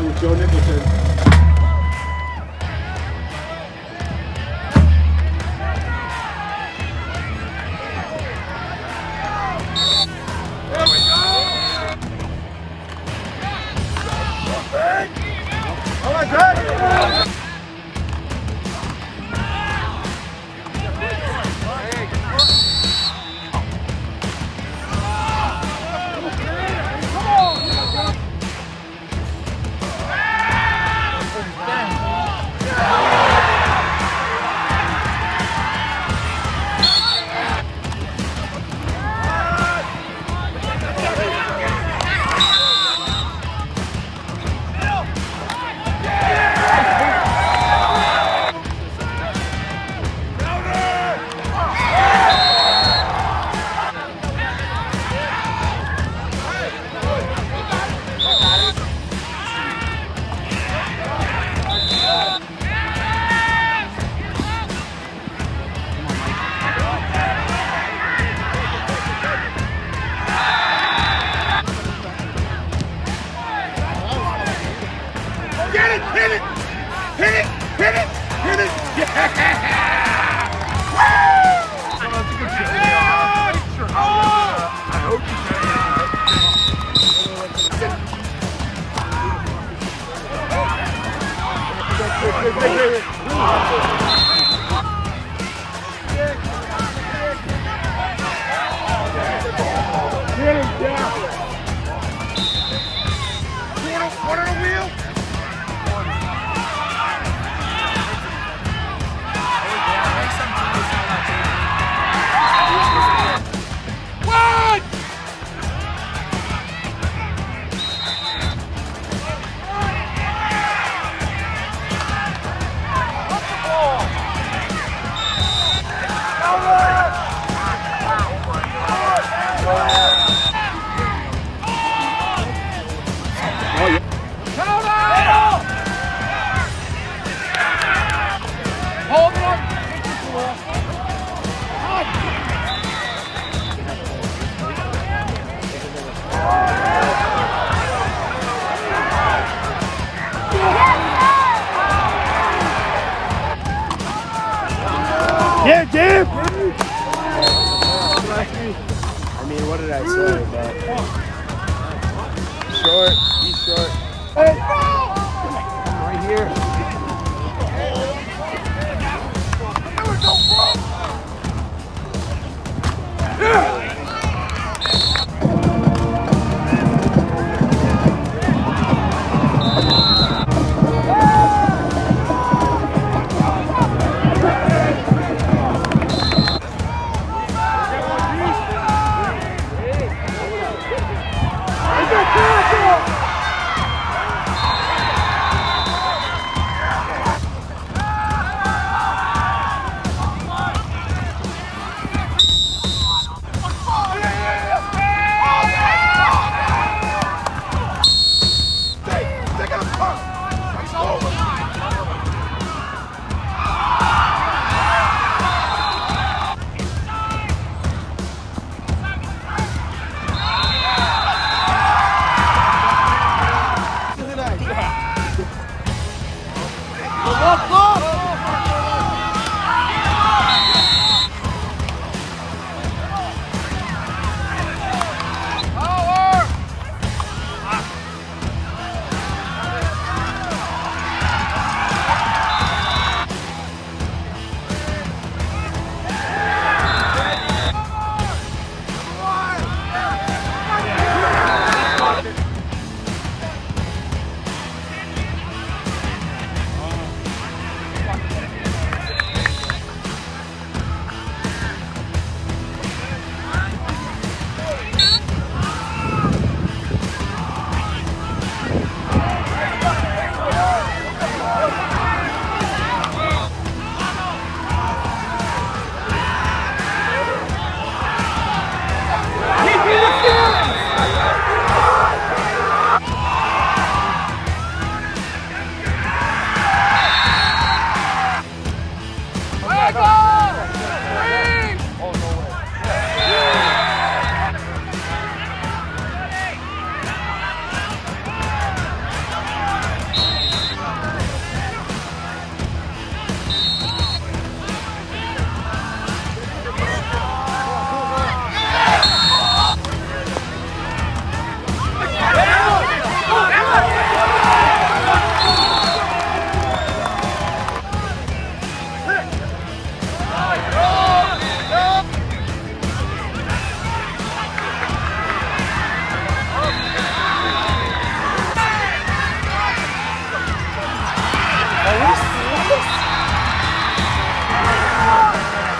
along with Joe Nicholson. Yeah, Jim! I mean, what did I say? But short, he's short. Hey. Right here.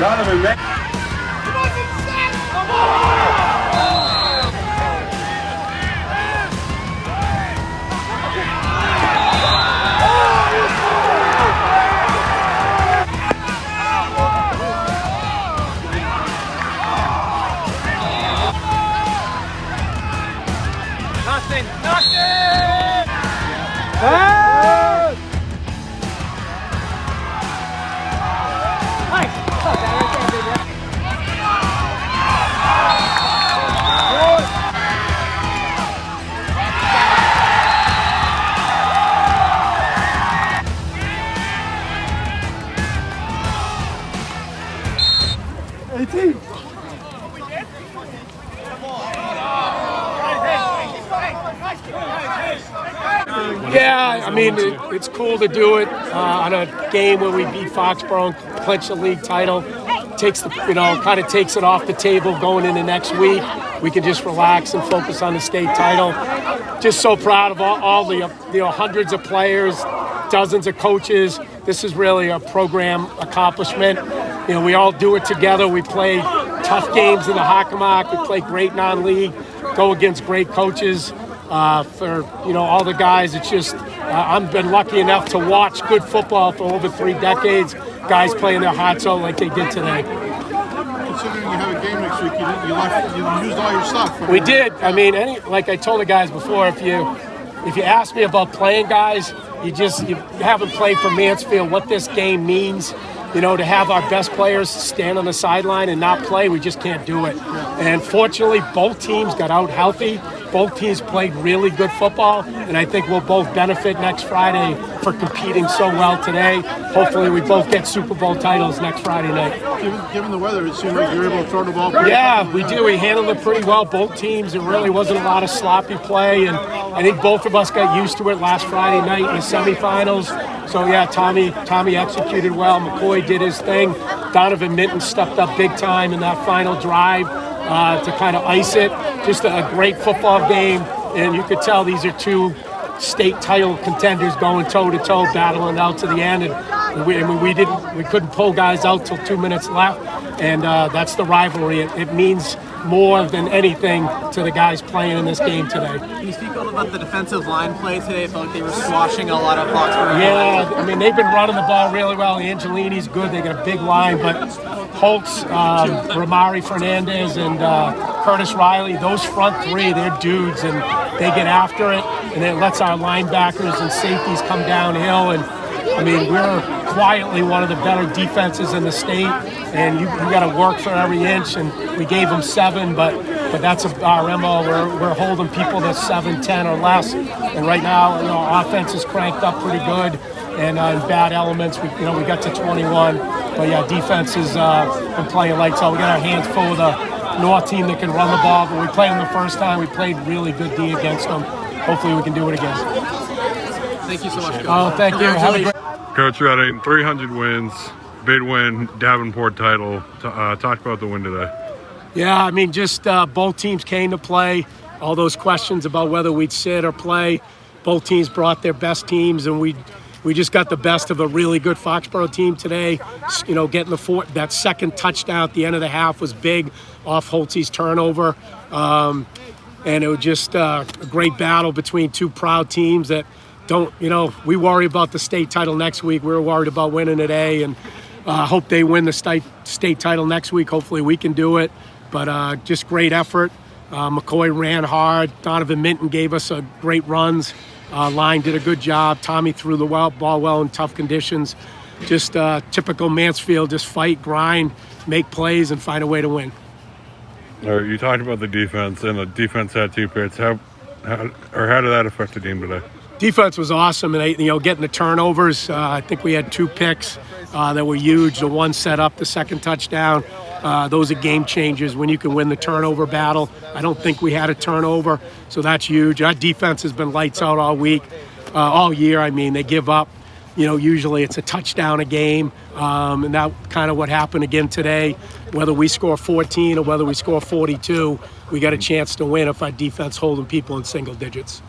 Donovan, man. Nothing! Yeah, I mean, it's cool to do it on a game where we beat Foxboro and clinch the league title. Takes the, kind of takes it off the table going into next week. We can just relax and focus on the state title. Just so proud of all the hundreds of players, dozens of coaches. This is really a program accomplishment. We all do it together. We play tough games in the Hockomock. We play great non-league, go against great coaches. For all the guys, it's just I've been lucky enough to watch good football for over 3 decades. Guys playing their hearts out like they did today. Considering you have a game next week, you used all your stuff. We did. I mean, like I told the guys before, if you ask me about playing guys, you haven't played for Mansfield. What this game means, to have our best players stand on the sideline and not play, we just can't do it. And fortunately, both teams got out healthy. Both teams played really good football, and I think we'll both benefit next Friday for competing so well today. Hopefully we both get Super Bowl titles next Friday night. Given the weather, it seemed like you were able to throw the ball. Yeah, we do. We handled it pretty well, both teams. There really wasn't a lot of sloppy play, and I think both of us got used to it last Friday night in the semifinals. So, yeah, Tommy executed well. McCoy did his thing. Donovan Minton stepped up big time in that final drive to kind of ice it. Just a great football game, and you could tell these are two state title contenders going toe-to-toe, battling out to the end. And we couldn't pull guys out till 2 minutes left, and that's the rivalry. It means more than anything to the guys playing in this game today. Can you speak a little about the defensive line play today? It felt like they were squashing a lot of Foxboro. Yeah, I mean, they've been running the ball really well. Angelini's good. They got a big line, but Holtz, Ramari Fernandez, and Curtis Riley, those front three, they're dudes, and they get after it, and it lets our linebackers and safeties come downhill. And I mean, we're quietly one of the better defenses in the state, and you got to work for every inch. And we gave them 7, but that's our MO. We're holding people to 7, 10 or less. And right now, our offense is cranked up pretty good. And in bad elements, we got to 21. But yeah, defense has been playing lights out. We got our hands full with a North team that can run the ball. But we played them the first time. We played really good D against them. Hopefully, we can do it again. Thank you so much, Coach. Oh, thank you. Have a great. Coach, you're at 300 wins, big win, Davenport title. Talk about the win today. Yeah, I mean, just both teams came to play. All those questions about whether we'd sit or play, both teams brought their best teams, and we just got the best of a really good Foxboro team today. Getting that second touchdown at the end of the half was big off Holtzy's turnover. And it was just a great battle between two proud teams that we worry about the state title next week. We're worried about winning today, and hope they win the state title next week. Hopefully we can do it. But just great effort. McCoy ran hard. Donovan Minton gave us great runs. Line did a good job. Tommy threw the ball well in tough conditions. Just typical Mansfield, just fight, grind, make plays, and find a way to win. You talked about the defense, and the defense had 2 picks. How did that affect the game today? Defense was awesome, and getting the turnovers. I think we had 2 picks that were huge. The one set up the second touchdown. Those are game changers when you can win the turnover battle. I don't think we had a turnover, so that's huge. Our defense has been lights out all week, all year. I mean, they give up. Usually it's a touchdown a game, and that kind of what happened again today. Whether we score 14 or whether we score 42, we got a chance to win if our defense holding people in single digits.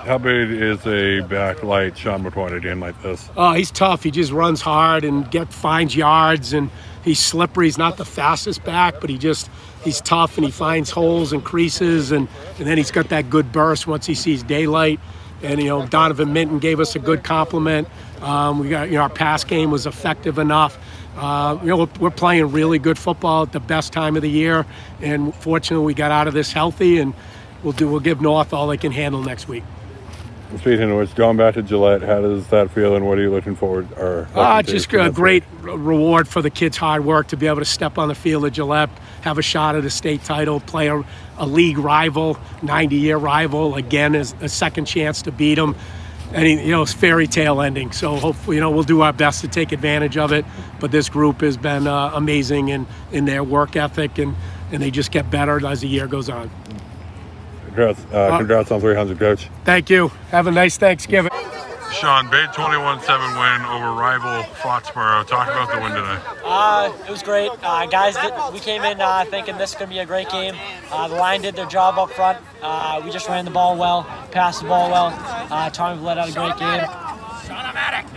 How big is a back like Sean McCoy in a game like this? Oh, he's tough. He just runs hard and finds yards, and he's slippery. He's not the fastest back, but he's tough, and he finds holes and creases, and then he's got that good burst once he sees daylight. And Donovan Minton gave us a good compliment. We got our pass game was effective enough. We're playing really good football at the best time of the year, and fortunately we got out of this healthy, and we'll give North all they can handle next week. Speaking of which, going back to Gillette, how does that feel, and what are you looking forward just a great reward for the kids' hard work to be able to step on the field at Gillette, have a shot at a state title, play a league rival, 90-year rival, again, as a second chance to beat them. And it's fairy tale ending. So hopefully, we'll do our best to take advantage of it. But this group has been amazing in their work ethic, and they just get better as the year goes on. Congrats on 300, Coach. Thank you. Have a nice Thanksgiving. Sean, big 21-7 win over rival Foxboro. Talk about the win today. It was great. We came in thinking this is going to be a great game. The line did their job up front. We just ran the ball well, passed the ball well. Tommy let out a great game. Sean-O-Matic.